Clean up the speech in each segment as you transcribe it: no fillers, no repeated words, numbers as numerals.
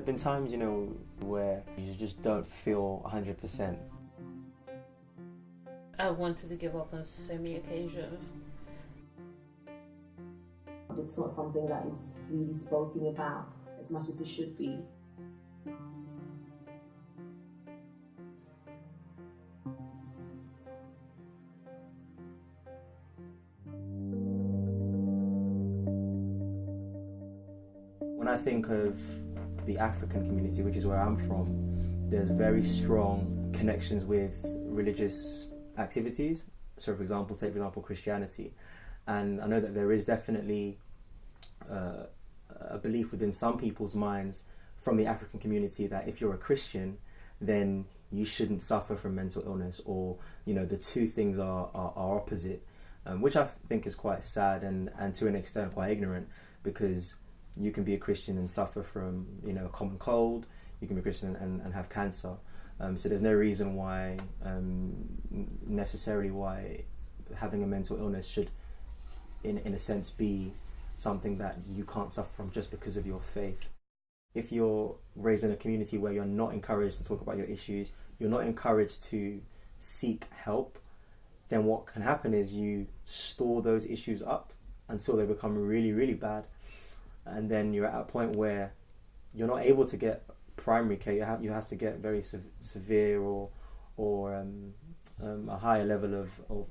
There have been times, where you just don't feel 100%. I wanted to give up on so many occasions. It's not something that is really spoken about as much as it should be. When I think of the African community, which is where I'm from, there's very strong connections with religious activities. So, for example, Christianity. And I know that there is definitely a belief within some people's minds from the African community that if you're a Christian, then you shouldn't suffer from mental illness, or the two things are opposite, which I think is quite sad and to an extent quite ignorant, because you can be a Christian and suffer from a common cold. You can be a Christian and have cancer. So there's no reason why necessarily why having a mental illness should in a sense be something that you can't suffer from just because of your faith. If you're raised in a community where you're not encouraged to talk about your issues, you're not encouraged to seek help, then what can happen is you store those issues up until they become really, really bad. And then you're at a point where you're not able to get primary care. You have to get very severe or a higher level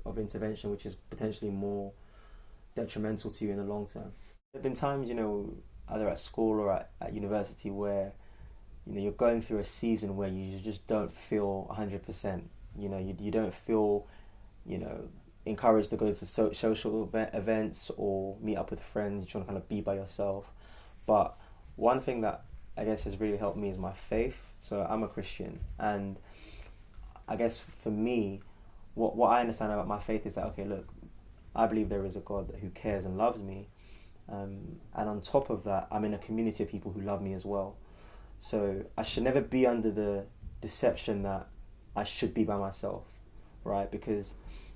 of intervention, which is potentially more detrimental to you in the long term. There have been times, either at school or at university, where you're going through a season where you just don't feel 100%. You don't feel encouraged to go to social events or meet up with friends. You're trying to kind of be by yourself. But one thing that I guess has really helped me is my faith. So I'm a Christian, and I guess for me, what I understand about my faith is that, okay, look, I believe there is a God who cares and loves me, and on top of that, I'm in a community of people who love me as well. So I should never be under the deception that I should be by myself, right? Because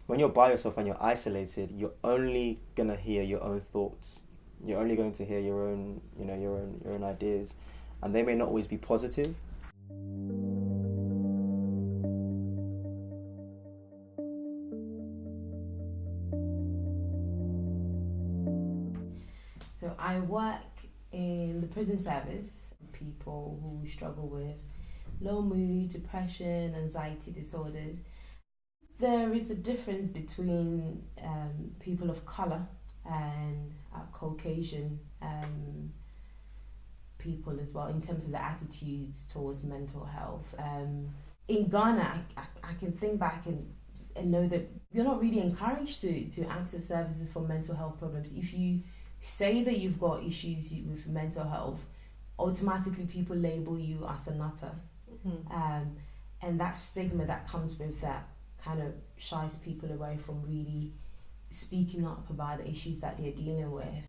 when you're by yourself and you're isolated, you're only gonna hear your own thoughts. You're only going to hear your own, your own ideas, and they may not always be positive. So I work in the prison service. People who struggle with low mood, depression, anxiety disorders. There is a difference between people of colour and Caucasian people as well, in terms of the attitudes towards mental health. In Ghana, I can think back and know that you're not really encouraged to access services for mental health problems. If you say that you've got issues with mental health, automatically people label you as a nutter. Mm-hmm. And that stigma that comes with that kind of shies people away from really speaking up about the issues that they're dealing with.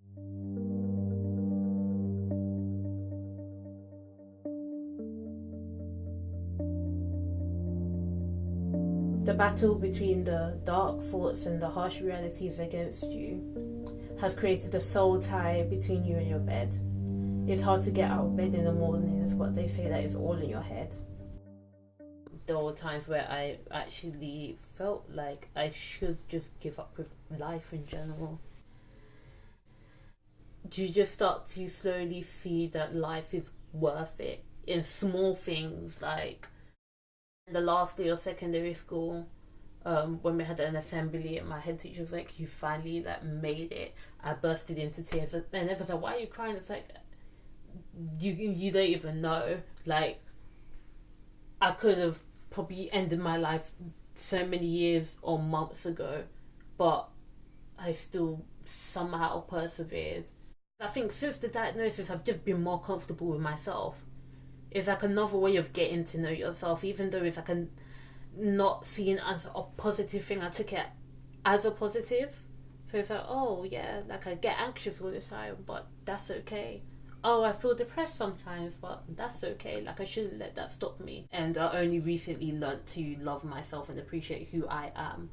The battle between the dark thoughts and the harsh realities against you has created a soul tie between you and your bed. It's hard to get out of bed in the mornings, but they say that it's all in your head. There were times where I actually felt like I should just give up with life in general. You just start to slowly see that life is worth it in small things, like the last day of secondary school, when we had an assembly and my head teacher was like, "You finally made it." I bursted into tears and everyone was like, "Why are you crying?" It's like, you don't even know. Like, I could have probably ended my life so many years or months ago, but I still somehow persevered. I think since the diagnosis, I've just been more comfortable with myself. It's like another way of getting to know yourself, even though it's like not seen as a positive thing. I took it as a positive. So it's like, oh yeah, like I get anxious all the time, but that's okay. Oh, I feel depressed sometimes, but that's okay. Like, I shouldn't let that stop me. And I only recently learned to love myself and appreciate who I am.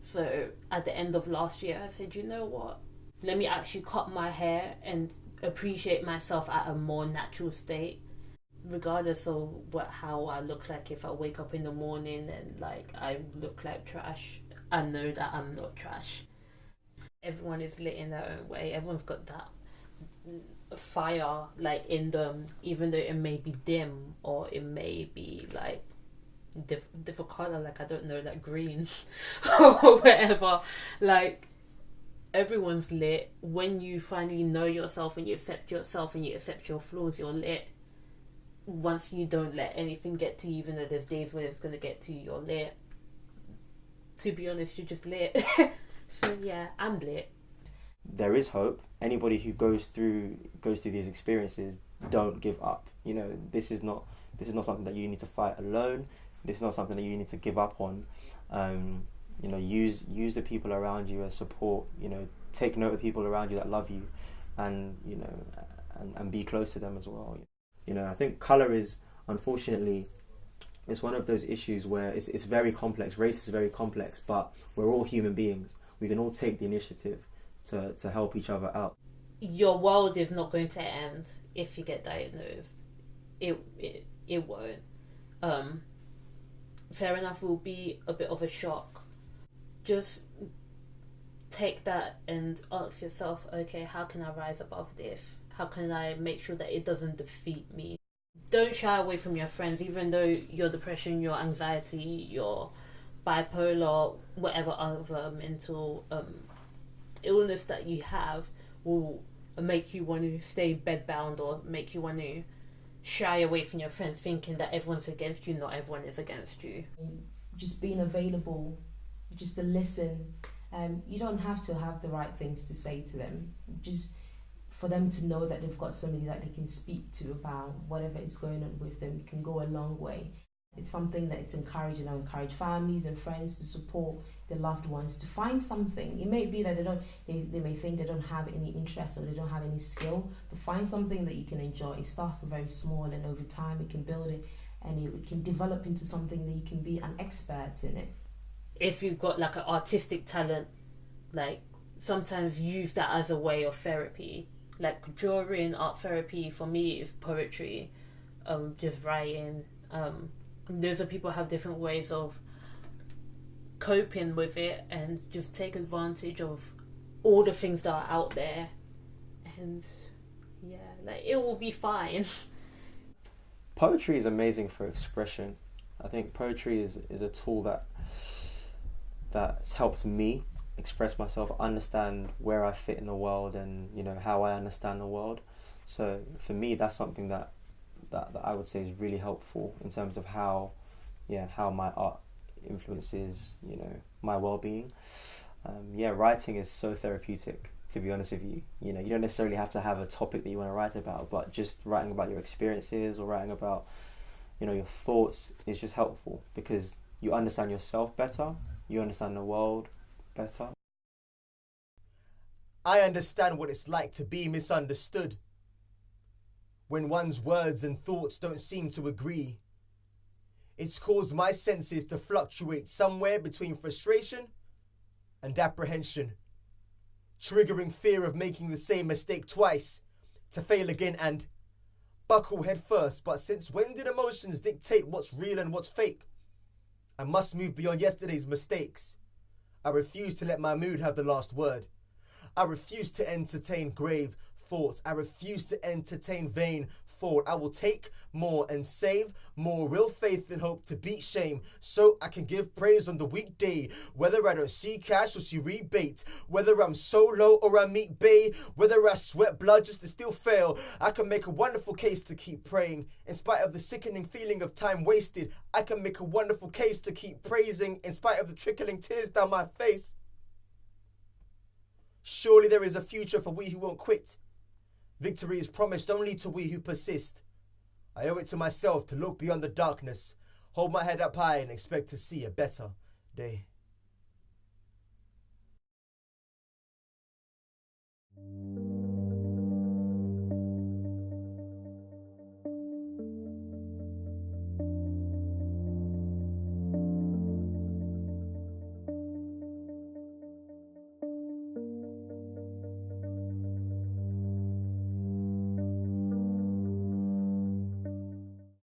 So at the end of last year, I said, you know what? Let me actually cut my hair and appreciate myself at a more natural state. regardless of how I look like, if I wake up in the morning and like I look like trash, I know that I'm not trash. Everyone is lit in their own way. Everyone's got that fire like in them, even though it may be dim or it may be like different color, like I don't know, like green or whatever. Like everyone's lit. When you finally know yourself and you accept yourself and you accept your flaws, you're lit. Once you don't let anything get to you, even though there's days where it's going to get to you, you're lit. To be honest, you're just lit. So yeah, I'm lit. There is hope. Anybody who goes through these experiences, don't give up. You know, this is not something that you need to fight alone. This is not something that you need to give up on. You know, use the people around you as support. You know, take note of people around you that love you, and you know, and be close to them as well. You know, I think colour is, unfortunately, it's one of those issues where it's very complex. Race is very complex, but we're all human beings. We can all take the initiative to help each other out. Your world is not going to end if you get diagnosed. It won't. Fair enough, it will be a bit of a shock. Just take that and ask yourself, okay, how can I rise above this? How can I make sure that it doesn't defeat me? Don't shy away from your friends, even though your depression, your anxiety, your bipolar, whatever other mental illness that you have will make you want to stay bedbound or make you want to shy away from your friends, thinking that everyone's against you. Not everyone is against you. Just being available, just to listen. You don't have to have the right things to say to them. Just for them to know that they've got somebody that they can speak to about whatever is going on with them, can go a long way. It's something that it's encouraging. I encourage families and friends to support their loved ones to find something. It may be that they may think they don't have any interest or they don't have any skill, but find something that you can enjoy. It starts very small, and over time it can build it, and it can develop into something that you can be an expert in it. If you've got like an artistic talent, like sometimes use that as a way of therapy. Like drawing, art therapy for me is poetry, just writing. Those are people have different ways of coping with it, and just take advantage of all the things that are out there, and yeah, like it will be fine. Poetry is amazing for expression. I think poetry is a tool that's helped me express myself, understand where I fit in the world, and you know how I understand the world. So for me, that's something that I would say is really helpful in terms of how my art influences, you know, my well-being. Writing is so therapeutic, to be honest with you. You know, you don't necessarily have to have a topic that you want to write about, but just writing about your experiences or writing about, you know, your thoughts is just helpful because you understand yourself better, you understand the world better. I understand what it's like to be misunderstood. When one's words and thoughts don't seem to agree. It's caused my senses to fluctuate somewhere between frustration and apprehension, triggering fear of making the same mistake twice, to fail again and buckle head first. But since when did emotions dictate what's real and what's fake? I must move beyond yesterday's mistakes. I refuse to let my mood have the last word. I refuse to entertain grave thoughts. I refuse to entertain vain thought. I will take more and save more, real faith and hope to beat shame, so I can give praise on the weekday, whether I don't see cash or see rebate, whether I'm solo or I meet bae, whether I sweat blood just to still fail. I can make a wonderful case to keep praying in spite of the sickening feeling of time wasted. I can make a wonderful case to keep praising in spite of the trickling tears down my face. Surely there is a future for we who won't quit. Victory is promised only to we who persist. I owe it to myself to look beyond the darkness, hold my head up high and expect to see a better day.